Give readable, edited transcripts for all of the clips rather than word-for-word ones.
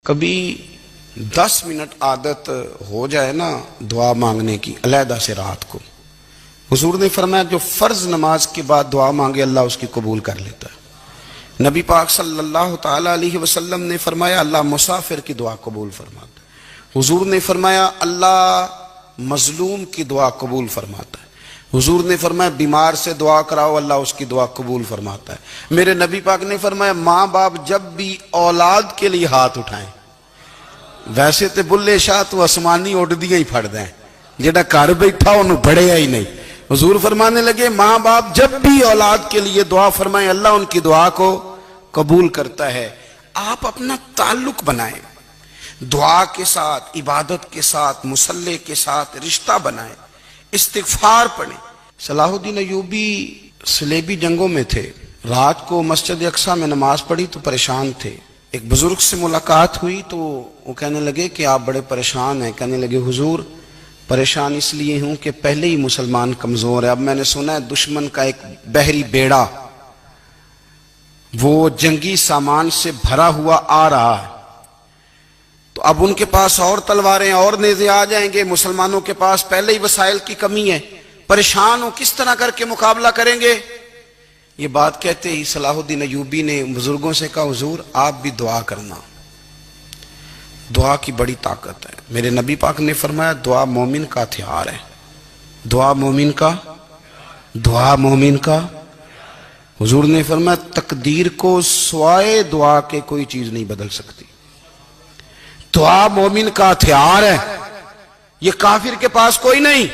کبھی 10 منٹ عادت ہو جائے نا دعا مانگنے کی علیحدہ سے رات کو، حضور نے فرمایا جو فرض نماز کے بعد دعا مانگے اللہ اس کی قبول کر لیتا ہے۔ نبی پاک صلی اللہ تعالی علیہ وسلم نے فرمایا اللہ مسافر کی دعا قبول فرماتا ہے۔ حضور نے فرمایا اللہ مظلوم کی دعا قبول فرماتا ہے۔ حضور نے فرمایا بیمار سے دعا کراؤ اللہ اس کی دعا قبول فرماتا ہے۔ میرے نبی پاک نے فرمایا ماں باپ جب بھی اولاد کے لیے ہاتھ اٹھائیں، ویسے تے بلے شاہ تو آسمانی اڑ دیا ہی پھڑ دیں، جڑا گھر بیٹھا انہوں بڑھیا ہی نہیں۔ حضور فرمانے لگے ماں باپ جب بھی اولاد کے لیے دعا فرمائیں اللہ ان کی دعا کو قبول کرتا ہے۔ آپ اپنا تعلق بنائیں، دعا کے ساتھ، عبادت کے ساتھ، مصلی کے ساتھ رشتہ بنائیں، استغفار پڑھیں۔ صلاح الدین ایوبی صلیبی جنگوں میں تھے، رات کو مسجد اقصی میں نماز پڑھی تو پریشان تھے۔ ایک بزرگ سے ملاقات ہوئی تو وہ کہنے لگے کہ آپ بڑے پریشان ہیں۔ کہنے لگے حضور پریشان اس لیے ہوں کہ پہلے ہی مسلمان کمزور ہے، اب میں نے سنا ہے دشمن کا ایک بحری بیڑا وہ جنگی سامان سے بھرا ہوا آ رہا ہے، تو اب ان کے پاس اور تلواریں اور نیزے آ جائیں گے، مسلمانوں کے پاس پہلے ہی وسائل کی کمی ہے، پریشان ہو کس طرح کر کے مقابلہ کریں گے۔ یہ بات کہتے ہی صلاح الدین ایوبی نے بزرگوں سے کہا حضور آپ بھی دعا کرنا، دعا کی بڑی طاقت ہے۔ میرے نبی پاک نے فرمایا دعا مومن کا ہتھیار ہے، دعا مومن کا۔ حضور نے فرمایا تقدیر کو سوائے دعا کے کوئی چیز نہیں بدل سکتی۔ دعا مومن کا ہتھیار ہے، یہ کافر کے پاس کوئی نہیں،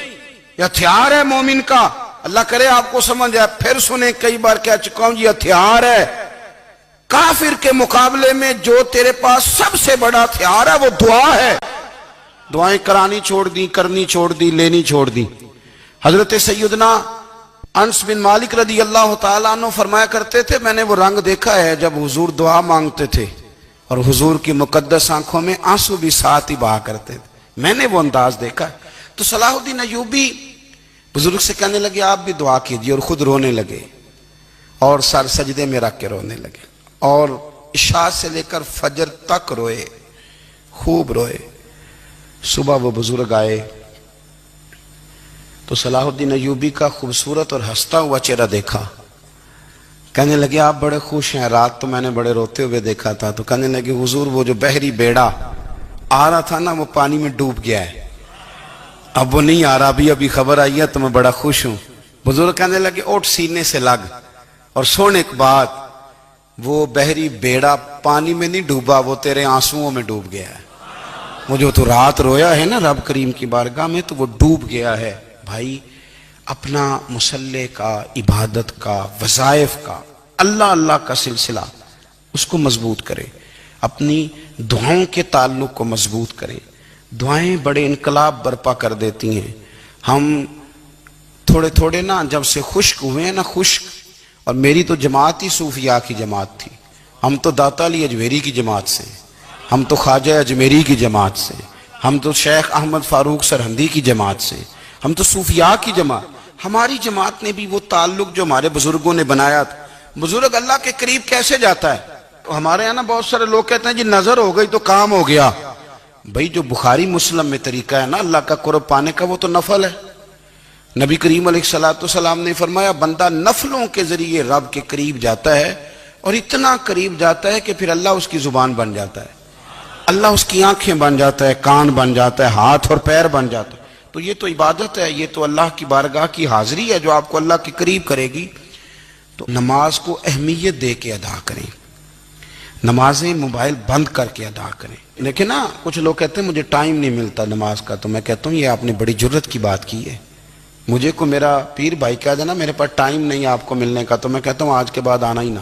یہ ہتھیار ہے مومن کا۔ اللہ کرے آپ کو سمجھ آئے، پھر سنیں، کئی بار کہہ چکا ہوں یہ ہتھیار ہے۔ کافر کے مقابلے میں جو تیرے پاس سب سے بڑا ہتھیار ہے وہ دعا ہے۔ دعائیں کرانی چھوڑ دی، کرنی چھوڑ دی، لینی چھوڑ دی۔ حضرت سیدنا انس بن مالک رضی اللہ تعالیٰ عنہ فرمایا کرتے تھے میں نے وہ رنگ دیکھا ہے جب حضور دعا مانگتے تھے اور حضور کی مقدس آنکھوں میں آنسو بھی ساتھ ہی بہا کرتے تھے، میں نے وہ انداز دیکھا ہے۔ تو صلاح الدین ایوبی بزرگ سے کہنے لگے آپ بھی دعا کیجئے، اور خود رونے لگے اور سر سجدے میں رکھ کے رونے لگے، اور عشاء سے لے کر فجر تک روئے، خوب روئے۔ صبح وہ بزرگ آئے تو صلاح الدین ایوبی کا خوبصورت اور ہنستا ہوا چہرہ دیکھا، کہنے لگے آپ بڑے خوش ہیں، رات تو میں نے بڑے روتے ہوئے دیکھا تھا۔ تو کہنے لگے حضور وہ جو بحری بیڑا آ رہا تھا نا وہ پانی میں ڈوب گیا ہے، اب وہ نہیں آ رہا، ابھی خبر آئی ہے تو میں بڑا خوش ہوں۔ بزرگ کہنے لگے اٹھ سینے سے لگ اور سن ایک بات، وہ بحری بیڑا پانی میں نہیں ڈوبا، وہ تیرے آنسوؤں میں ڈوب گیا ہے۔ وہ جو تو رات رویا ہے نا رب کریم کی بارگاہ میں تو وہ ڈوب گیا ہے۔ بھائی اپنا مصلی کا، عبادت کا، وظائف کا، اللہ کا سلسلہ اس کو مضبوط کرے، اپنی دعاؤں کے تعلق کو مضبوط کرے۔ دعائیں بڑے انقلاب برپا کر دیتی ہیں۔ ہم تھوڑے نا جب سے خشک ہوئے ہیں نا، خشک، اور میری تو جماعت ہی صوفیاء کی جماعت تھی، ہم تو داتا علی اجمیری کی جماعت سے، ہم تو خواجہ اجمیری کی جماعت سے، ہم تو شیخ احمد فاروق سرہندی کی جماعت سے، ہم تو صوفیاء کی جماعت۔ ہماری جماعت نے بھی وہ تعلق جو ہمارے بزرگوں نے بنایا تھا۔ بزرگ اللہ کے قریب کیسے جاتا ہے؟ ہمارے یہاں نا بہت سارے لوگ کہتے ہیں جی نظر ہو گئی تو کام ہو گیا۔ بھئی جو بخاری مسلم میں طریقہ ہے نا اللہ کا قرب پانے کا وہ تو نفل ہے۔ نبی کریم علیہ السلام نے فرمایا بندہ نفلوں کے ذریعے رب کے قریب جاتا ہے، اور اتنا قریب جاتا ہے کہ پھر اللہ اس کی زبان بن جاتا ہے، اللہ اس کی آنکھیں بن جاتا ہے، کان بن جاتا ہے، ہاتھ اور پیر بن جاتا ہے۔ تو یہ تو عبادت ہے، یہ تو اللہ کی بارگاہ کی حاضری ہے جو آپ کو اللہ کے قریب کرے گی۔ تو نماز کو اہمیت دے کے ادا کریں، نمازیں موبائل بند کر کے ادا کریں۔ لیکن نا کچھ لوگ کہتے ہیں مجھے ٹائم نہیں ملتا نماز کا، تو میں کہتا ہوں یہ آپ نے بڑی جرت کی بات کی ہے۔ مجھے کو میرا پیر بھائی کہہ دینا میرے پاس ٹائم نہیں آپ کو ملنے کا، تو میں کہتا ہوں آج کے بعد آنا ہی نہ۔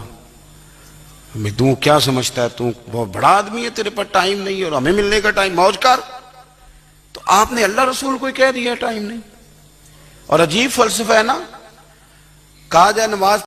میں تو کیا سمجھتا ہے، تو بہت بڑا آدمی ہے، تیرے پاس ٹائم نہیں ہے اور ہمیں ملنے کا ٹائم، موج کر۔ تو آپ نے اللہ رسول کو کہہ دیا ٹائم نہیں، اور عجیب فلسفہ ہے نا، کہا جائے نماز